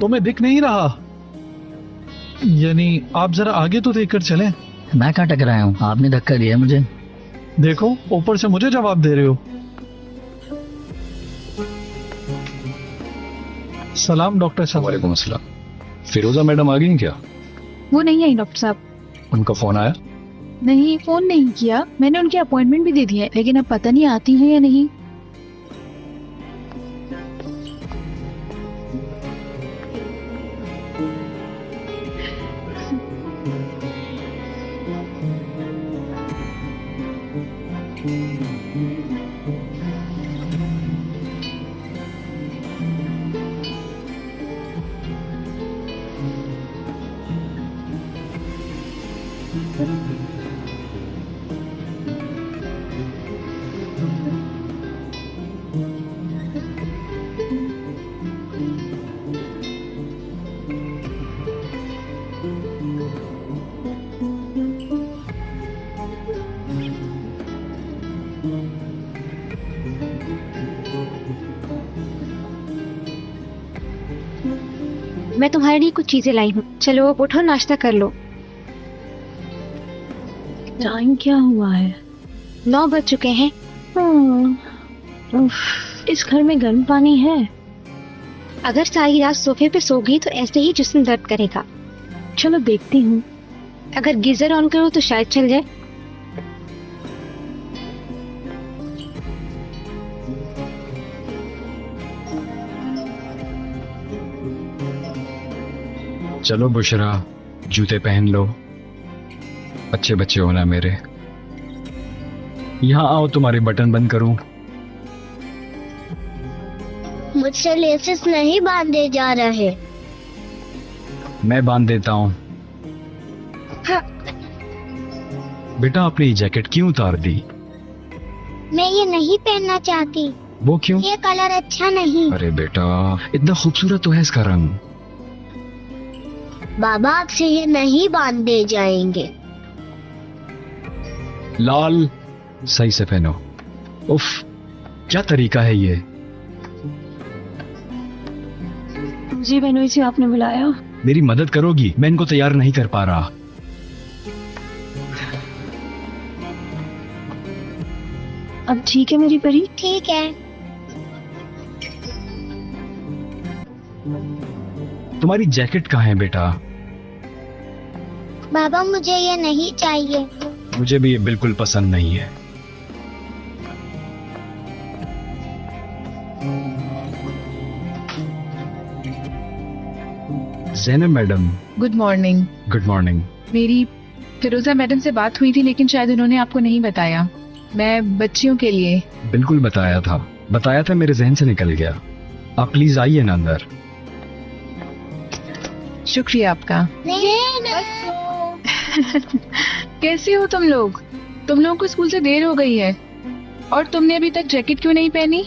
तुम्हें दिख नहीं रहा? यानी आप जरा आगे तो देखकर चलें। मैं कहाँ टकराया हूँ? आपने धक्का दिया मुझे। देखो, ऊपर से मुझे जवाब दे रहे हो। सलाम डॉक्टर साहब। वालेकुम अस्सलाम। फिरोजा मैडम आ गई क्या? वो नहीं आई डॉक्टर साहब। उनका फोन आया? नहीं, फोन नहीं किया। मैंने उनकी अपॉइंटमेंट भी दे दी है, लेकिन अब पता नहीं आती हैं या नहीं। मैं तुम्हारे लिए कुछ चीजें लाई हूँ। चलो अब उठो, नाश्ता कर लो। टाइम क्या हुआ है? 9 बज चुके हैं। इस घर में गर्म पानी है? अगर सारी रात सोफे पे सो गई तो ऐसे ही जिस्म दर्द करेगा। चलो देखती हूँ। अगर गीजर ऑन करो तो शायद चल जाए। चलो बुशरा, जूते पहन लो। अच्छे बच्चे हो ना मेरे। यहाँ आओ, तुम्हारे बटन बंद करूं। मुझसे लेसेस नहीं बांधे जा रहे। मैं बांध देता हूँ। हाँ। बेटा, आपने ये जैकेट क्यों उतार दी? मैं ये नहीं पहनना चाहती। वो क्यों? ये कलर अच्छा नहीं। अरे बेटा, इतना खूबसूरत तो है इसका रंग। बाबा आपसे ये नहीं बांधे जाएंगे। लाल, सही से पहनो। उफ, क्या तरीका है ये। जी बहनोई से आपने बुलाया? मेरी मदद करोगी? मैं इनको तैयार नहीं कर पा रहा। अब ठीक है मेरी परी? ठीक है। तुम्हारी जैकेट कहाँ है बेटा? बाबा मुझे ये नहीं चाहिए। मुझे भी ये बिल्कुल पसंद नहीं है। Zainab madam. Good morning. Good morning. मेरी फिरोजा मैडम से बात हुई थी, लेकिन शायद उन्होंने आपको नहीं बताया। मैं बच्चियों के लिए। बिल्कुल बताया था, मेरे जहन से निकल गया। आप प्लीज आइए ना अंदर। शुक्रिया आपका। नहीं। कैसे हो तुम लोग? तुम लोगों को स्कूल से देर हो गई है और तुमने अभी तक जैकेट क्यों नहीं पहनी?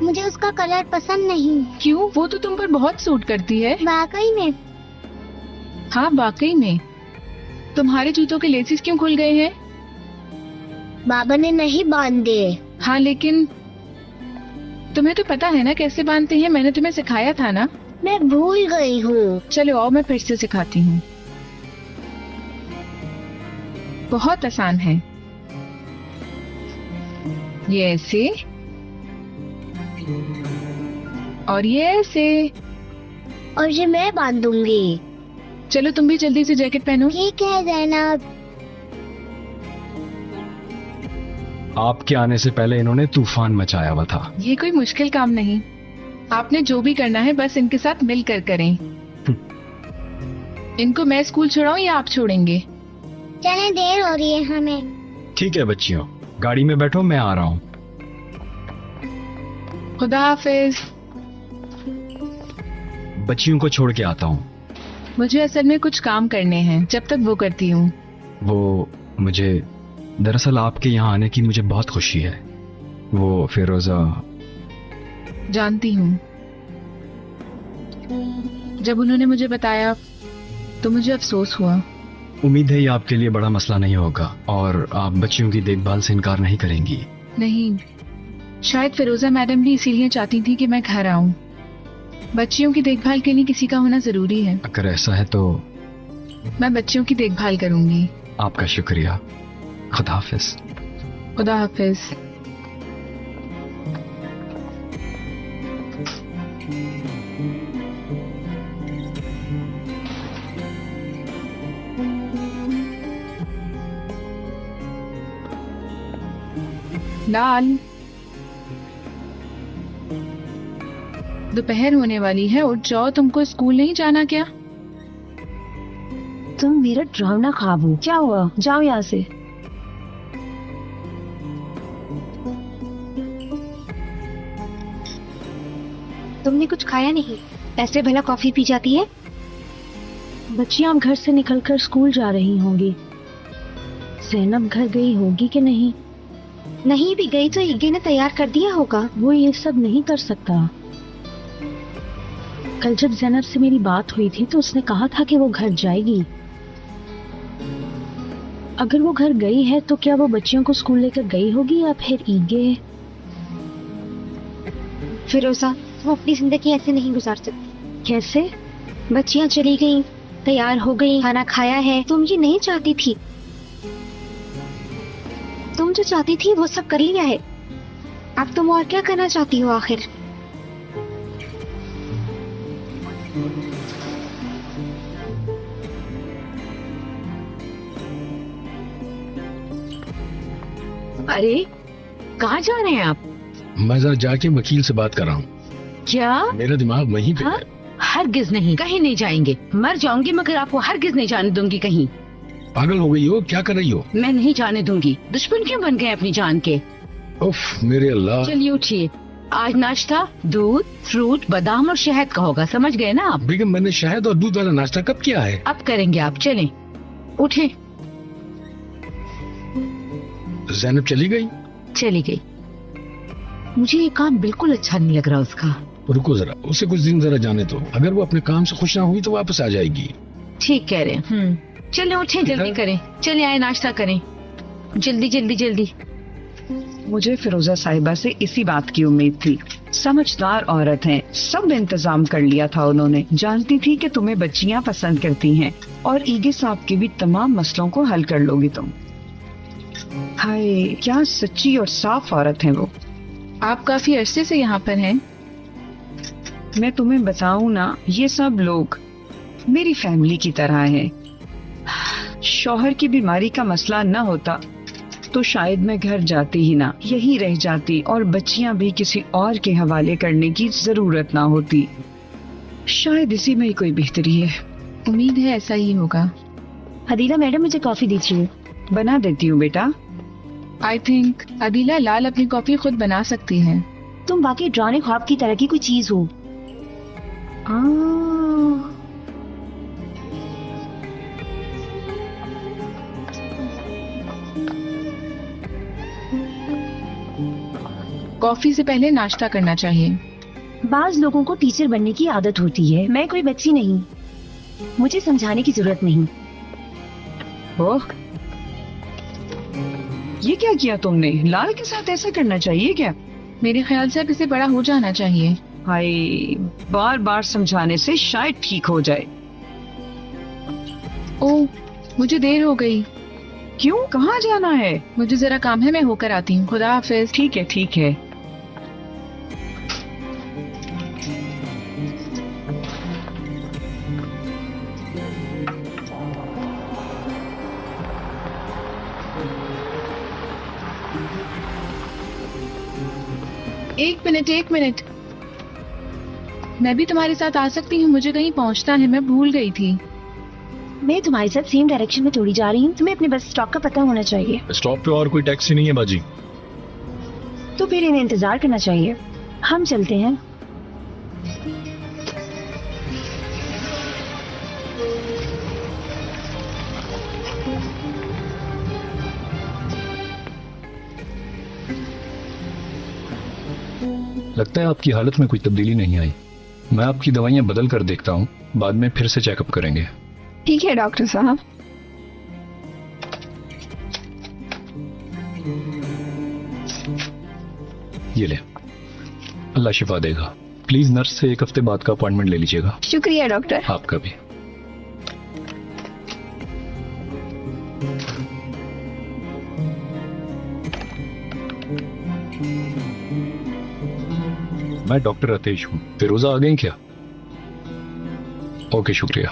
मुझे उसका कलर पसंद नहीं। क्यों? वो तो तुम पर बहुत सूट करती है। वाकई में। हाँ वाकई में। तुम्हारे जूतों के लेसिस क्यों खुल गए हैं? बाबा ने नहीं बांधे। हाँ लेकिन तुम्हें तो पता है ना कैसे बांधते हैं। मैंने तुम्हें सिखाया था ना। मैं भूल गई हूँ। चलो आओ, मैं फिर से सिखाती हूँ। बहुत आसान है। ये ऐसे और ये ऐसे। और ये मैं बांधूंगी। चलो तुम भी जल्दी से जैकेट पहनो। ठीक है जैनब। आपके आने से पहले इन्होंने तूफान मचाया हुआ था। ये कोई मुश्किल काम नहीं। आपने जो भी करना है बस इनके साथ मिलकर करें। इनको मैं स्कूल छोड़ाऊं या आप छोड़ेंगे? चले, देर हो रही है हमें। ठीक है बच्चियों, गाड़ी में बैठो, मैं आ रहा हूँ। खुदा हाफिज। बच्चियों को छोड़ के आता हूँ। मुझे असल में कुछ काम करने हैं, जब तक वो करती हूँ। वो मुझे दरअसल आपके यहाँ आने की मुझे बहुत खुशी है। वो फिरोजा। जानती हूँ। जब उन्होंने मुझे बताया तो मुझे अफसोस हुआ। उम्मीद है ये आपके लिए बड़ा मसला नहीं होगा और आप बच्चियों की देखभाल से इनकार नहीं करेंगी। नहीं, शायद फिरोजा मैडम भी इसीलिए चाहती थी कि मैं घर आऊं। बच्चियों की देखभाल के लिए किसी का होना जरूरी है। अगर ऐसा है तो मैं बच्चियों की देखभाल करूंगी। आपका शुक्रिया। खुदा हाफिज। खुदा हाफिज। लाल, दोपहर होने वाली है, उठ जाओ। तुमको स्कूल नहीं जाना क्या? तुम मेरा डरावना ख्वाब हो। क्या हुआ? जाओ यहाँ से। तुमने कुछ खाया नहीं? ऐसे भला कॉफी पी जाती है? बच्चियां घर से निकलकर स्कूल जा रही होंगी। ज़ैनब घर गई होगी कि नहीं? नहीं भी गई तो ईगे ने तैयार कर दिया होगा। वो ये सब नहीं कर सकता। कल जब ज़ैनब से मेरी बात हुई थी तो उसने कहा था कि वो घर जाएगी। अगर वो घर गई है तो क्या वो बच्चियों को स्कूल लेकर गई होगी या फिर ईगे? फिरोजा, तुम अपनी जिंदगी ऐसे नहीं गुजार सकती। कैसे? बच्चियां चली गईं, तैयार हो गई, खाना खाया है। तुम ये नहीं चाहती थी। तुम जो चाहती थी वो सब कर लिया है। अब तुम और क्या करना चाहती हो आखिर? अरे कहाँ जा रहे हैं आप? मैं जरा जाके वकील से बात कर रहा हूँ। क्या? मेरा दिमाग वहीं पे हाँ? है। हरगिज नहीं, कहीं नहीं जाएंगे। मर जाऊंगी मगर आपको हरगिज नहीं जाने दूंगी कहीं। पागल हो गई हो? क्या कर रही हो? मैं नहीं जाने दूंगी। दुश्मन क्यों बन गए अपनी जान के? उफ मेरे अल्लाह। चलिए उठिए। आज नाश्ता दूध, फ्रूट, बादाम और शहद का होगा, समझ गए ना आप? बेगम, मैंने शहद और दूध वाला नाश्ता कब किया है? अब करेंगे आप, चलें। उठे। ज़ैनब चली गई? चली गई। मुझे ये काम बिल्कुल अच्छा नहीं लग रहा उसका। रुको जरा, उसे कुछ दिन जरा जाने दो। अगर वो अपने काम से खुश ना हुई तो वापस आ जाएगी। ठीक कह रहे हैं। चले उठे, जल्दी करें। चले आए, नाश्ता करें। जल्दी जल्दी जल्दी। मुझे फिरोजा साहिबा से इसी बात की उम्मीद थी। समझदार औरत हैं, सब इंतजाम कर लिया था उन्होंने। जानती थी कि तुम्हें बच्चियां पसंद करती हैं और ईगे साहब के भी तमाम मसलों को हल कर लोगी तुम। हाय, क्या सच्ची और साफ औरत हैं वो। आप काफी अरसे से यहाँ पर हैं। मैं तुम्हें बताऊं ना, ये सब लोग मेरी फैमिली की तरह हैं। शौहर की बीमारी का मसला न होता तो शायद मैं घर जाती ही ना, यही रह जाती और बच्चियां भी किसी और के हवाले करने की जरूरत ना होती। शायद इसी में ही कोई बेहतरी है। उम्मीद है ऐसा ही होगा। अदीला मैडम, मुझे कॉफी दीजिए। बना देती हूँ बेटा। आई थिंक अदीला, लाल अपनी कॉफी खुद बना सकती है। तुम वाकई डरावने ख्वाब की तरह की कोई चीज हो। कॉफी से पहले नाश्ता करना चाहिए। बाज लोगों को टीचर बनने की आदत होती है। मैं कोई बच्ची नहीं, मुझे समझाने की जरूरत नहीं। ओह, ये क्या किया तुमने? लाल के साथ ऐसा करना चाहिए क्या? मेरे ख्याल से अब इसे बड़ा हो जाना चाहिए। हाय, बार बार समझाने से शायद ठीक हो जाए। ओह, मुझे देर हो गई। क्यों, कहाँ जाना है? मुझे जरा काम है, मैं होकर आती हूँ। खुदा हाफिज। ठीक है ठीक है। एक मिनट, मैं भी तुम्हारे साथ आ सकती हूँ? मुझे कहीं पहुँचना है, मैं भूल गई थी। मैं तुम्हारे साथ सेम डायरेक्शन में थोड़ी जा रही हूँ। तुम्हें अपने बस स्टॉप का पता होना चाहिए। स्टॉप पे और कोई टैक्सी नहीं है बाजी। तो फिर इन्हें इंतजार करना चाहिए। हम चलते हैं। लगता है आपकी हालत में कोई तब्दीली नहीं आई। मैं आपकी दवाइयाँ बदल कर देखता हूँ, बाद में फिर से चेकअप करेंगे। ठीक है डॉक्टर साहब। ये ले, अल्लाह शिफा देगा। प्लीज नर्स से 1 हफ्ते बाद का अपॉइंटमेंट ले लीजिएगा। शुक्रिया डॉक्टर। आपका भी। मैं डॉक्टर रतेश हूँ। फिरोजा आ गई क्या? ओके, शुक्रिया।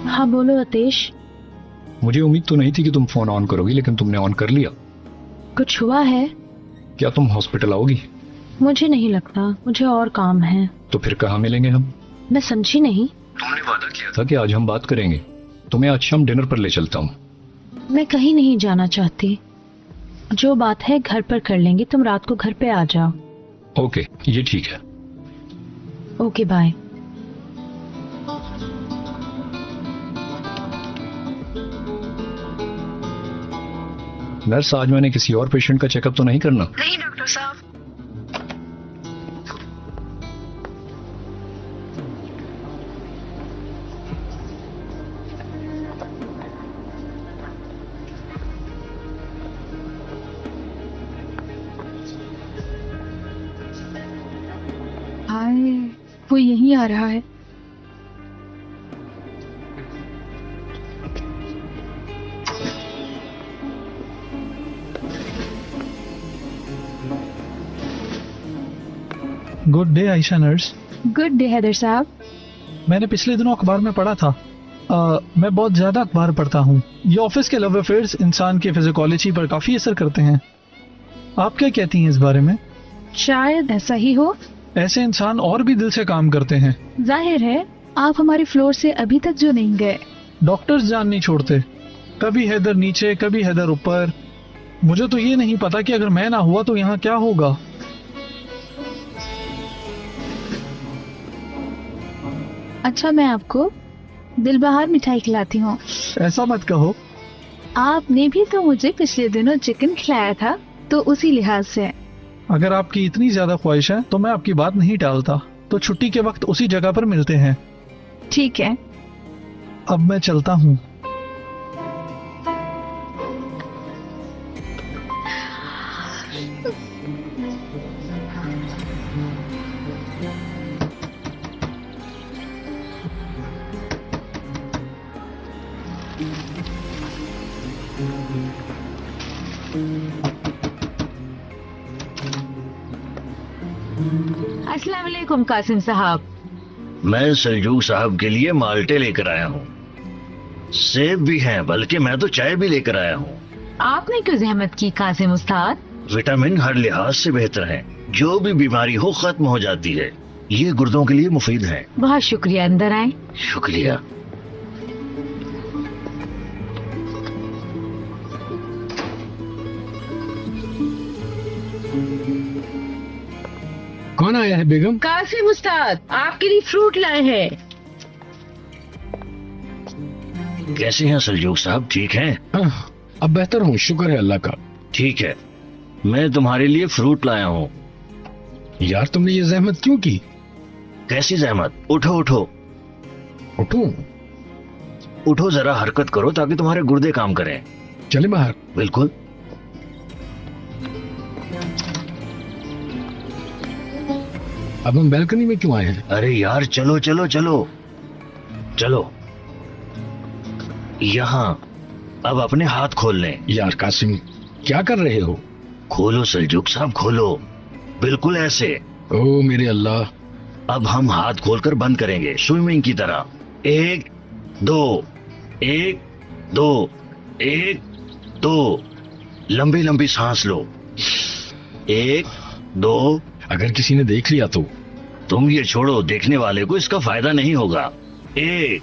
हाँ बोलो अतेश, मुझे उम्मीद तो नहीं थी कि तुम फोन ऑन करोगी, लेकिन तुमने ऑन कर लिया। कुछ हुआ है? क्या तुम हॉस्पिटल आओगी? मुझे नहीं लगता, मुझे और काम है। तो फिर कहाँ मिलेंगे हम? मैं समझी नहीं। तुमने वादा किया था कि आज हम बात करेंगे। तुम्हें आज शाम डिनर पर ले चलता हूँ। मैं कहीं नहीं जाना चाहती। जो बात है घर पर कर लेंगे, तुम रात को घर पे आ जाओ। ओके, ये ठीक है। Okay bye. नर्स, आज मैंने किसी और पेशेंट का चेकअप तो नहीं करना? नहीं डॉक्टर साहब। हाय, वो यहीं आ रहा है। Good day Ayesha nurse. Good day Haider साहब। मैंने पिछले दिनों अखबार में पढ़ा था। मैं बहुत ज्यादा अखबार पढ़ता हूँ। ये ऑफिस के लव अफेयर्स इंसान की फिजिकोलॉजी पर काफी असर करते हैं। आप क्या कहती हैं इस बारे में? शायद ऐसा ही हो। ऐसे इंसान और भी दिल से काम करते हैं। जाहिर है आप हमारे फ्लोर से अभी तक जो नहीं गए। डॉक्टर्स जान नहीं छोड़ते, कभी हैदर नीचे कभी हैदर ऊपर। मुझे तो ये नहीं पता कि अगर मैं ना हुआ तो यहाँ क्या होगा। अच्छा, मैं आपको दिल बहार मिठाई खिलाती हूँ। ऐसा मत कहो। आपने भी तो मुझे पिछले दिनों चिकन खिलाया था, तो उसी लिहाज से। अगर आपकी इतनी ज्यादा ख्वाहिश है तो मैं आपकी बात नहीं टालता। तो छुट्टी के वक्त उसी जगह पर मिलते हैं। ठीक है। अब मैं चलता हूँ। अस्सलाम वालेकुम कासिम साहब। मैं सलजूक साहब के लिए माल्टे लेकर आया हूँ। सेब भी हैं, बल्कि मैं तो चाय भी लेकर आया हूँ। आपने क्यों जहमत की कासिम उस्ताद? विटामिन हर लिहाज से बेहतर है। जो भी बीमारी हो खत्म हो जाती है। ये गुर्दों के लिए मुफीद है। बहुत शुक्रिया, अंदर आए। शुक्रिया। कौन आया है बेगम? कासिम उस्ताद आपके लिए फ्रूट लाए हैं। कैसे हैं सलजूक साहब, ठीक हैं? अब बेहतर हूँ, शुक्र है अल्लाह का। ठीक है, मैं तुम्हारे लिए फ्रूट लाया हूँ। यार तुमने ये जहमत क्यों की? कैसी जहमत? उठो उठो उठूं? उठो, जरा हरकत करो ताकि तुम्हारे गुर्दे काम करें। चले बाहर? बिल्कुल। अब हम बैल्कनी में क्यों आए हैं? अरे यार चलो चलो चलो चलो यहाँ। अब अपने हाथ खोल लें। यार कासिम, क्या कर रहे हो? खोलो सलजूक साहब, खोलो। बिल्कुल ऐसे। ओ मेरे अल्लाह। अब हम हाथ खोलकर बंद करेंगे, स्विमिंग की तरह। 1 2 1 2 1 2। लंबी लंबी सांस लो। 1 2। अगर किसी ने देख लिया तो? तुम ये छोड़ो, देखने वाले को इसका फायदा नहीं होगा। 1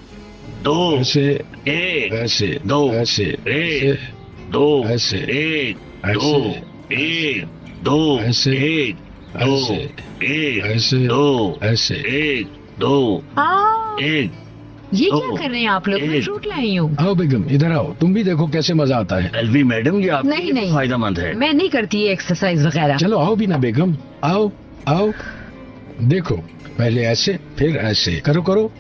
2 ऐसे 1 ऐसे 2 ऐसे 1 2 ऐसे 1 2 1 2 ऐसे 1 2 ऐसे 1 ऐसे 2 ऐसे 1 2 1 ये दो, क्या कर रहे हैं आप लोग? मैं एक। फ्रूट लाई हूँ। आओ बेगम इधर आओ, तुम भी देखो कैसे मजा आता है। एलवी मैडम ये आपके नहीं, लिए नहीं। फायदेमंद है। मैं नहीं करती ये एक्सरसाइज वगैरह। चलो आओ भी ना बेगम, आओ आओ। देखो पहले ऐसे फिर ऐसे करो करो,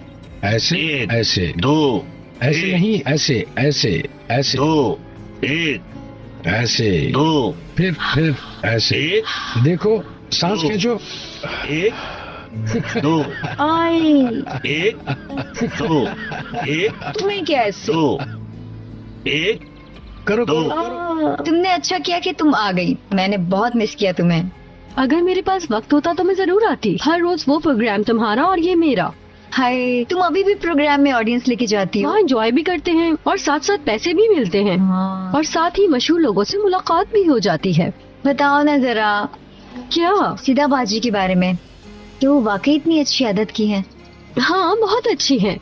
ऐसे एक, ऐसे, दो, ऐसे एक, नहीं, ऐसे ऐसे ऐसे, दो, एक, ऐसे, दो, फिर ऐसे। एक, देखो सांस दो। खींचो। एक, दो, आए एक, दो, एक, तुम्हें क्या ऐसे? दो, एक, करो दो। करो। तुमने अच्छा किया कि तुम आ गई, मैंने बहुत मिस किया तुम्हें। अगर मेरे पास वक्त होता तो मैं जरूर आती। हर रोज वो प्रोग्राम तुम्हारा और ये मेरा। हाय, तुम अभी भी प्रोग्राम में ऑडियंस लेके जाती हो? वहाँ एंजॉय भी करते हैं और साथ साथ पैसे भी मिलते हैं हाँ। और साथ ही मशहूर लोगों से मुलाकात भी हो जाती है। बताओ ना जरा क्या? सीधा बाजी के बारे में, कि वो वाकई इतनी अच्छी आदत की है? हाँ, बहुत अच्छी है।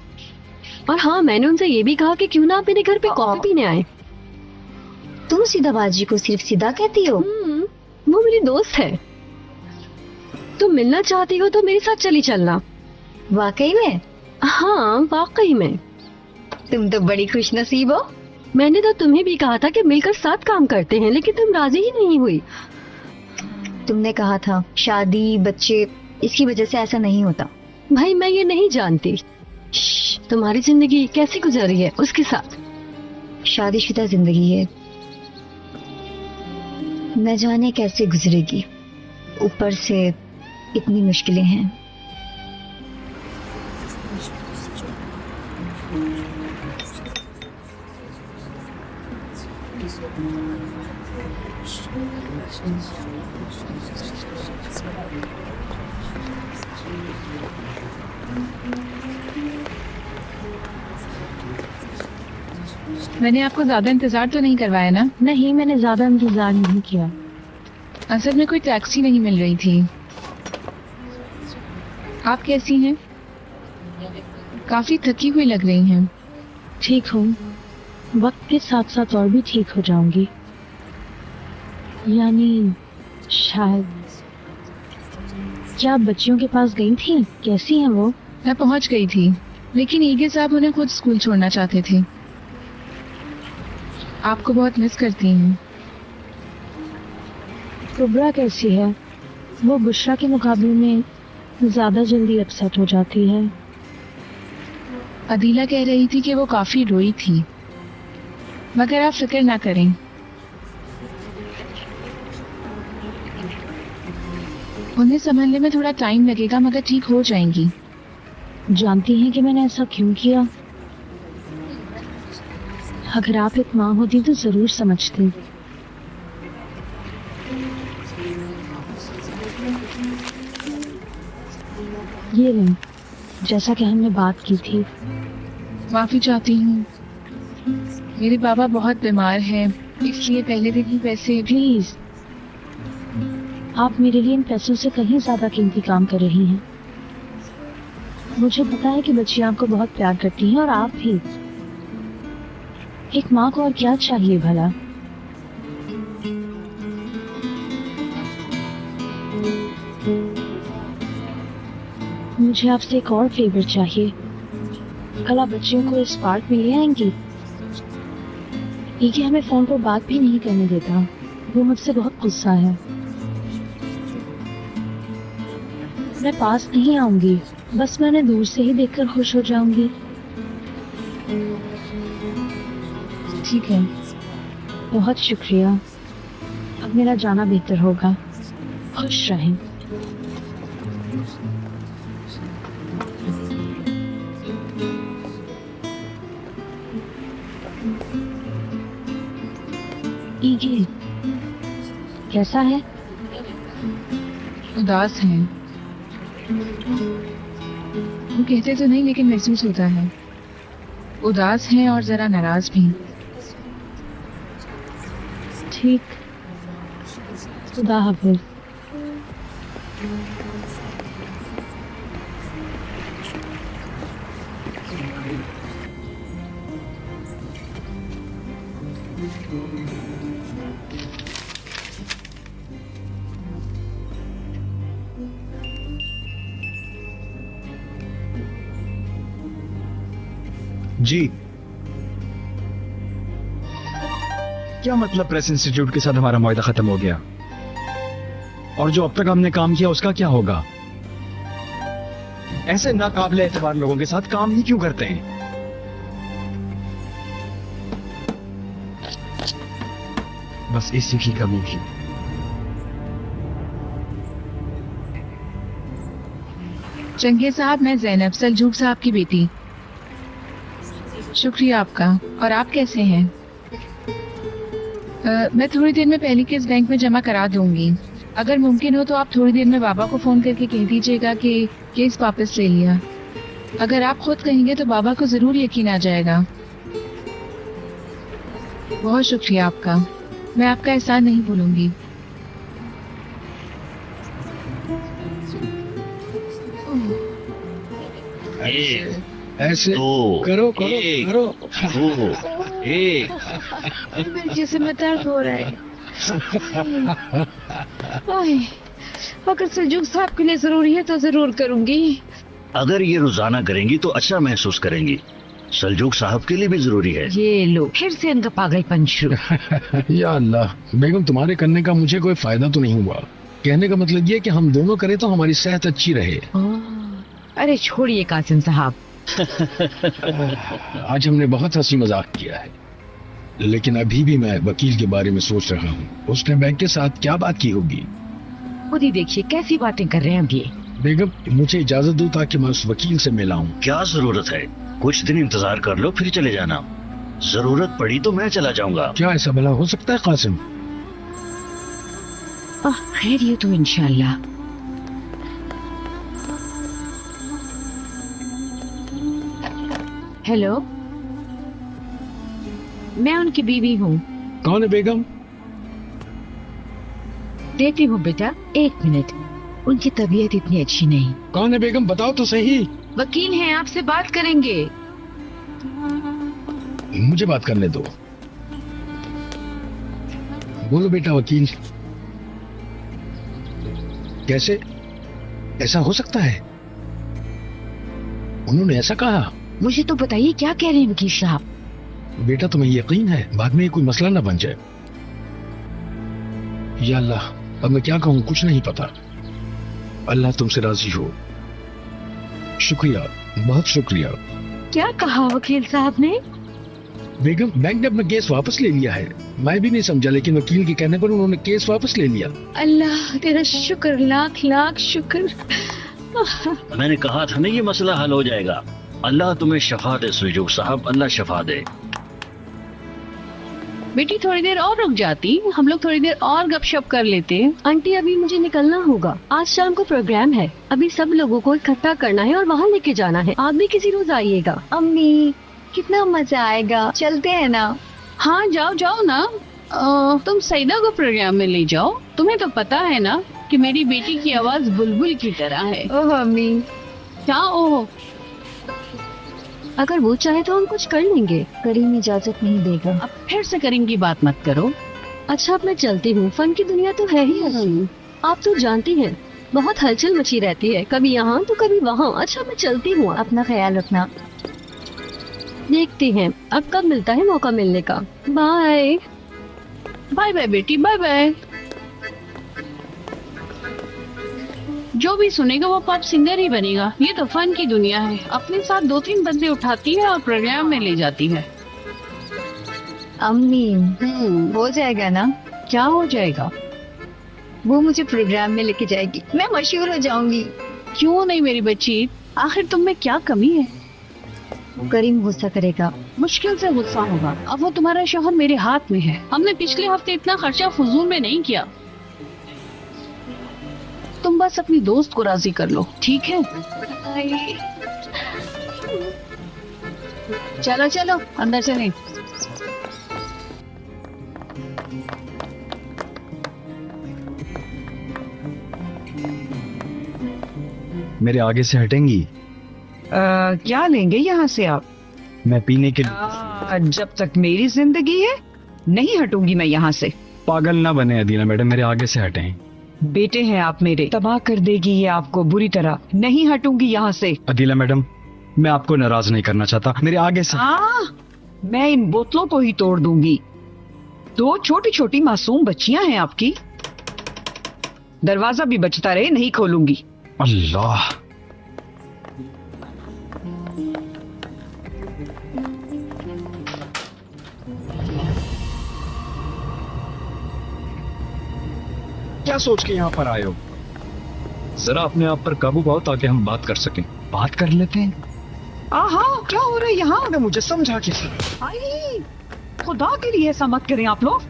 और हाँ, मैंने उनसे ये भी कहा कि क्यों ना आप मेरे घर पे कॉफी पीने आए। तुम सीधा बाजी को सिर्फ सीधा कहती हो? वो मेरी दोस्त है। तुम मिलना चाहती हो तो मेरे साथ चली चलना। वाकई में? हाँ, वाकई में। तुम तो बड़ी खुशनसीब हो। मैंने तो तुम्हें भी कहा था कि मिलकर साथ काम करते हैं, लेकिन तुम राजी ही नहीं हुई। तुमने कहा था शादी बच्चे, इसकी वजह से ऐसा नहीं होता। भाई मैं ये नहीं जानती। तुम्हारी जिंदगी कैसी गुजर रही है उसके साथ? शादीशुदा जिंदगी है, न जाने कैसे गुजरेगी। ऊपर से इतनी मुश्किलें हैं। मैंने आपको ज्यादा इंतजार तो नहीं करवाया ना? नहीं, मैंने ज्यादा इंतजार नहीं किया। असल में कोई टैक्सी नहीं मिल रही थी। आप कैसी हैं? काफी थकी हुई लग रही हैं। ठीक हूँ, वक्त के साथ साथ और भी ठीक हो जाऊंगी। यानी शायद। क्या आप बच्चियों के पास गई थी? कैसी हैं वो? मैं पहुंच गई थी, लेकिन ईगे साहब उन्हें खुद स्कूल छोड़ना चाहते थे। आपको बहुत मिस करती हैं। कुबरा कैसी है? वो बुशरा के मुकाबले में ज्यादा जल्दी अपसेट हो जाती है। अदीला कह रही थी कि वो काफी रोई थी, मगर आप फिक्र ना करें। उन्हें संभलने में थोड़ा टाइम लगेगा, मगर ठीक हो जाएंगी। जानती हैं कि मैंने ऐसा क्यों किया? अगर आप एक माँ होती तो जरूर समझती। ये लें, जैसा कि हमने बात की थी। माफी चाहती हूँ, मेरे बाबा बहुत बीमार हैं, इसलिए पहले दिन ही पैसे। प्लीज, आप मेरे लिए इन पैसों से कहीं ज्यादा कीमती काम कर रही हैं। मुझे पता है कि बच्चियां आपको बहुत प्यार करती हैं और आप भी। एक माँ को और क्या चाहिए भला? मुझे आपसे एक और फेवर चाहिए। कल आप बच्चियों को इस पार्क में ले आएंगी? ये हमें फोन पर बात भी नहीं करने देता। वो मुझसे बहुत गुस्सा है। मैं पास नहीं आऊंगी, बस मैंने दूर से ही देखकर खुश हो जाऊंगी। ठीक है। बहुत शुक्रिया। अब मेरा जाना बेहतर होगा। खुश रहें। ईगे कैसा है? उदास हैं। वो कहते तो नहीं, लेकिन महसूस होता है। उदास हैं और जरा नाराज भी। ठीक, खुदा हाफिज। जी। क्या मतलब प्रेस इंस्टीट्यूट के साथ हमारा मुआहदा खत्म हो गया? और जो अब तक हमने काम किया उसका क्या होगा? ऐसे नाकाबिले एतबार लोगों के साथ काम ही क्यों करते हैं? बस इसी की कमी थी। जंगे साहब, मैं जैनब, सलजूक साहब की बेटी। शुक्रिया आपका। और आप कैसे हैं? मैं थोड़ी देर में पहली केस बैंक में जमा करा दूंगी। अगर मुमकिन हो तो आप थोड़ी देर में बाबा को फोन करके कह दीजिएगा कि केस वापस ले लिया। अगर आप खुद कहेंगे तो बाबा को जरूर यकीन आ जाएगा। बहुत शुक्रिया आपका, मैं आपका एहसान नहीं भूलूंगी। ऐसे दो, करो करो एक, करो। दो, एक। मेरे जिस्म में दर्द हो रहा है। ओए, अगर सलजूक साहब के लिए जरूरी है तो जरूर करूंगी। अगर ये रोजाना करेंगी तो अच्छा महसूस करेंगी। सलजूक साहब के लिए भी जरूरी है। ये लो, फिर से इनका पागलपन शुरू। या अल्लाह, बेगम तुम्हारे करने का मुझे कोई फायदा तो नहीं हुआ। कहने का मतलब ये कि हम दोनों करें तो हमारी सेहत अच्छी रहे। अरे छोड़िए कासिम साहब। आज हमने बहुत हंसी मजाक किया है, लेकिन अभी भी मैं वकील के बारे में सोच रहा हूँ। उसने बैंक के साथ क्या बात की होगी? खुद ही देखिए कैसी बातें कर रहे हैं अब ये। बेगम, मुझे इजाजत दो ताकि मैं उस वकील से मिलाऊं। क्या जरूरत है? कुछ दिन इंतजार कर लो फिर चले जाना। जरूरत पड़ी तो मैं चला जाऊंगा। क्या ऐसा भला हो सकता है कासिम? खैर ये तो इंशाल्लाह। हेलो, मैं उनकी बीवी हूँ। कौन है बेगम? देती हूँ बेटा, 1 मिनट। उनकी तबीयत इतनी अच्छी नहीं। कौन है बेगम, बताओ तो सही। वकील हैं, आपसे बात करेंगे। मुझे बात करने दो। बोलो बेटा वकील। कैसे ऐसा हो सकता है? उन्होंने ऐसा कहा? मुझे तो बताइए क्या कह रहे हैं वकील साहब? बेटा तुम्हें यकीन है बाद में ये कोई मसला ना बन जाए? या अल्लाह, अब मैं क्या कहूँ, कुछ नहीं पता। अल्लाह तुमसे राजी हो। शुक्रिया, बहुत शुक्रिया। क्या कहा वकील साहब ने? बेगम, बैंक ने अपना केस वापस ले लिया है। मैं भी नहीं समझा, लेकिन वकील के कहने पर उन्होंने केस वापस ले लिया। अल्लाह तेरा शुक्र, लाख लाख शुक्र। मैंने कहा था ना ये मसला हल हो जाएगा। अल्लाह तुम्हें शफा दे सलजूक साहब, अल्लाह शफा दे। बेटी थोड़ी देर और रुक जाती, हम लोग थोड़ी देर और गपशप कर लेते। आंटी अभी मुझे निकलना होगा, आज शाम को प्रोग्राम है। अभी सब लोगों को इकट्ठा करना है और वहाँ लेके जाना है। आप भी किसी रोज आइएगा। अम्मी, कितना मजा आएगा, चलते हैं ना? हाँ जाओ जाओ ना। तुम सईदा को प्रोग्राम में ले जाओ। तुम्हें तो पता है ना कि मेरी बेटी की आवाज बुलबुल की तरह है। ओह अम्मी। क्या ओह? अगर वो चाहे तो हम कुछ कर लेंगे। करीम इजाजत नहीं देगा। अब फिर से करीम की बात मत करो। अच्छा अब मैं चलती हूँ, फन की दुनिया तो है ही ऐसी। आप तो जानती हैं, बहुत हलचल मची रहती है, कभी यहाँ तो कभी वहाँ। अच्छा मैं चलती हूँ, अपना ख्याल रखना। देखते हैं अब कब मिलता है मौका मिलने का। बाय बाय बाय बेटी, बाय बाय। जो भी सुनेगा वो पॉप सिंगर ही बनेगा। ये तो फन की दुनिया है। अपने साथ 2-3 बंदे उठाती है और प्रोग्राम में ले जाती है। अम्मी, हो जाएगा ना? क्या हो जाएगा? वो मुझे प्रोग्राम में लेके जाएगी, मैं मशहूर हो जाऊंगी। क्यों नहीं मेरी बच्ची, आखिर तुम में क्या कमी है? करीम गुस्सा करेगा। मुश्किल से गुस्सा होगा। अब वो तुम्हारा शौहर मेरे हाथ में है। हमने पिछले हफ्ते इतना खर्चा फजूल में नहीं किया। तुम बस अपनी दोस्त को राजी कर लो, ठीक है? चलो चलो अंदर चलें। मेरे आगे से हटेंगी? क्या लेंगे यहाँ से आप? मैं पीने के जब तक मेरी जिंदगी है नहीं हटूंगी मैं यहाँ से। पागल ना बने अदीला मैडम, मेरे आगे से हटें। बेटे हैं आप मेरे, तबाह कर देगी ये आपको बुरी तरह। नहीं हटूंगी यहाँ से। अदीला मैडम, मैं आपको नाराज नहीं करना चाहता, मेरे आगे से। मैं इन बोतलों को ही तोड़ दूंगी। 2 छोटी छोटी मासूम बच्चियां हैं आपकी। दरवाजा भी बचता रहे, नहीं खोलूंगी। अल्लाह, क्या सोच के यहाँ पर आए हो? जरा अपने आप पर काबू पाओ ताकि हम बात कर सकें। बात कर लेते हैं। आहा, क्या हो रहा है यहाँ? अगर मुझे समझा के। आई, खुदा के लिए ऐसा मत करें आप लोग।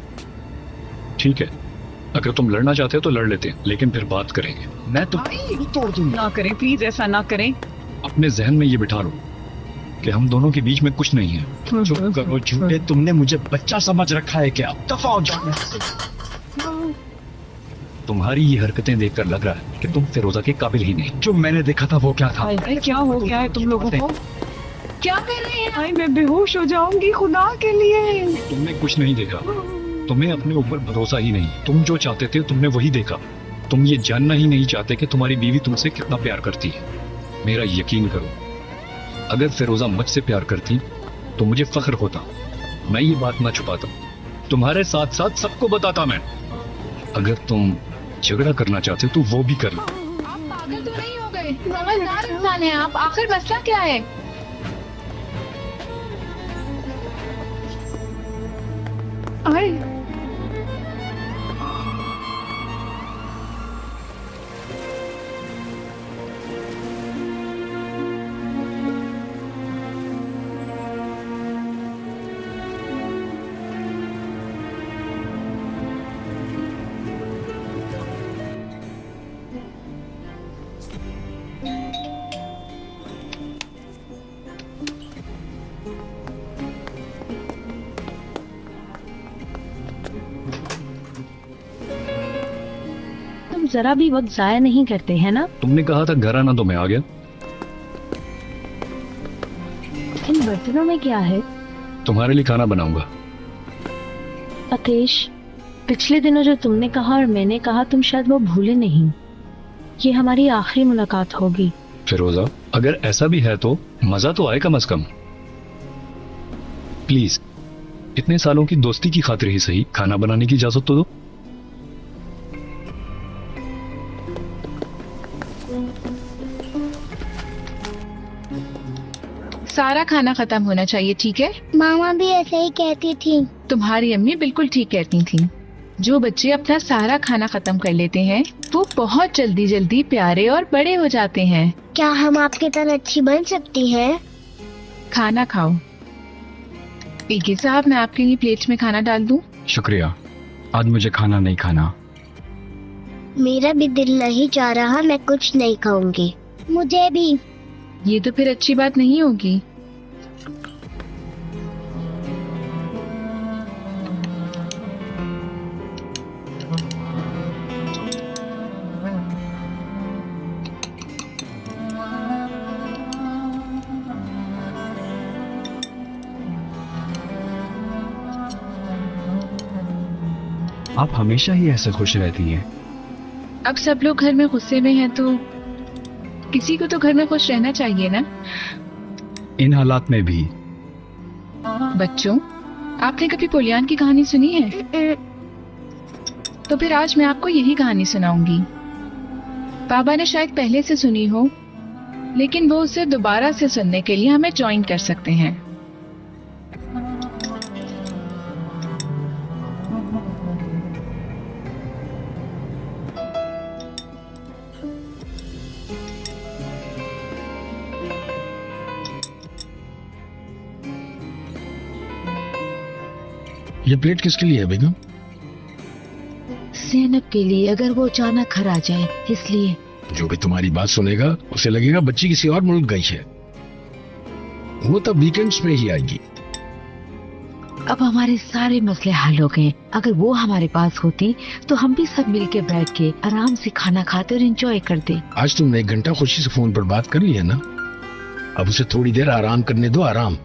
ठीक है, अगर तुम लड़ना चाहते हो तो लड़ लेते हैं, लेकिन फिर बात करेंगे। मैं तो तोड़ दूंगा। ना करें प्लीज, ऐसा ना करें। अपने जहन में ये बिठा लो कि हम दोनों के बीच में कुछ नहीं है। चुप करो झूठे, तुमने मुझे बच्चा समझ रखा है क्या? दफा हो जाओ यहाँ से। तुम्हारी ये हरकतें देखकर लग रहा है कि तुम फिरोजा के काबिल ही नहीं। जो मैंने देखा था वो क्या था? अरे क्या हो गया है तुम लोगों को? क्या कर रहे हैं? आई, मैं बेहोश हो जाऊंगी, खुदा के लिए। तुमने कुछ नहीं देखा, तुम्हें अपने ऊपर भरोसा ही नहीं। तुम जो चाहते थे तुमने वही देखा। तुम ये जानना ही नहीं चाहते कि तुम्हारी बीवी तुमसे कितना प्यार करती है। मेरा यकीन करो, अगर फिरोजा मुझसे प्यार करती तो मुझे फख्र होता। मैं ये बात ना छुपाता, तुम्हारे साथ साथ सबको बताता मैं। अगर तुम झगड़ा करना चाहते तो वो भी कर लो। आप पागल तो नहीं हो गए? समझदार इंसान है आप। आखिर मसला क्या है? आई, तुम जरा भी वक्त जाया नहीं करते हैं ना? तुमने कहा था घर आना तो मैं आ गया। इन बर्तनों में क्या है? तुम्हारे लिए खाना बनाऊंगा। अकेश, पिछले दिनों जो तुमने कहा और मैंने कहा तुम शायद वो भूले नहीं। ये हमारी आखिरी मुलाकात होगी। फिरोजा, अगर ऐसा भी है तो मजा तो आए कम से कम। प्लीज, इतने सालों की दोस्ती की खातिर ही सही खाना बनाने की इजाजत तो दो। सारा खाना खत्म होना चाहिए, ठीक है? मामा भी ऐसे ही कहती थी। तुम्हारी अम्मी बिल्कुल ठीक कहती थी। जो बच्चे अपना सारा खाना खत्म कर लेते हैं वो बहुत जल्दी जल्दी प्यारे और बड़े हो जाते हैं। क्या हम आपकी तरह अच्छी बन सकती हैं? खाना खाओ। पीके साहब, मैं आपके लिए प्लेट में खाना डाल दूं? शुक्रिया, आज मुझे खाना नहीं खाना। मेरा भी दिल नहीं चाह रहा, मैं कुछ नहीं खाऊंगी। मुझे भी। ये तो फिर अच्छी बात नहीं होगी। आप हमेशा ही ऐसे खुश रहती हैं। अब सब लोग घर में गुस्से में हैं तो किसी को तो घर में खुश रहना चाहिए ना। इन हालात में भी। बच्चों, आपने कभी पोलियान की कहानी सुनी है? तो फिर आज मैं आपको यही कहानी सुनाऊंगी। बाबा ने शायद पहले से सुनी हो, लेकिन वो उसे दोबारा से सुनने के लिए हमें ज्वाइन कर सकते हैं। ये प्लेट किसके लिए है बेगम? ज़ैनब के लिए, अगर वो अचानक घर आ जाए इसलिए। जो भी तुम्हारी बात सुनेगा उसे लगेगा बच्ची किसी और मुल्क गई है। वो तब वीकेंड्स में ही आएगी। अब हमारे सारे मसले हल हो गए। अगर वो हमारे पास होती तो हम भी सब मिलके बैठ के आराम से खाना खाते और एंजॉय करते। आज तुमने 1 घंटा खुशी से फोन पर बात कर ली है ना, अब उसे थोड़ी देर आराम करने दो। आराम।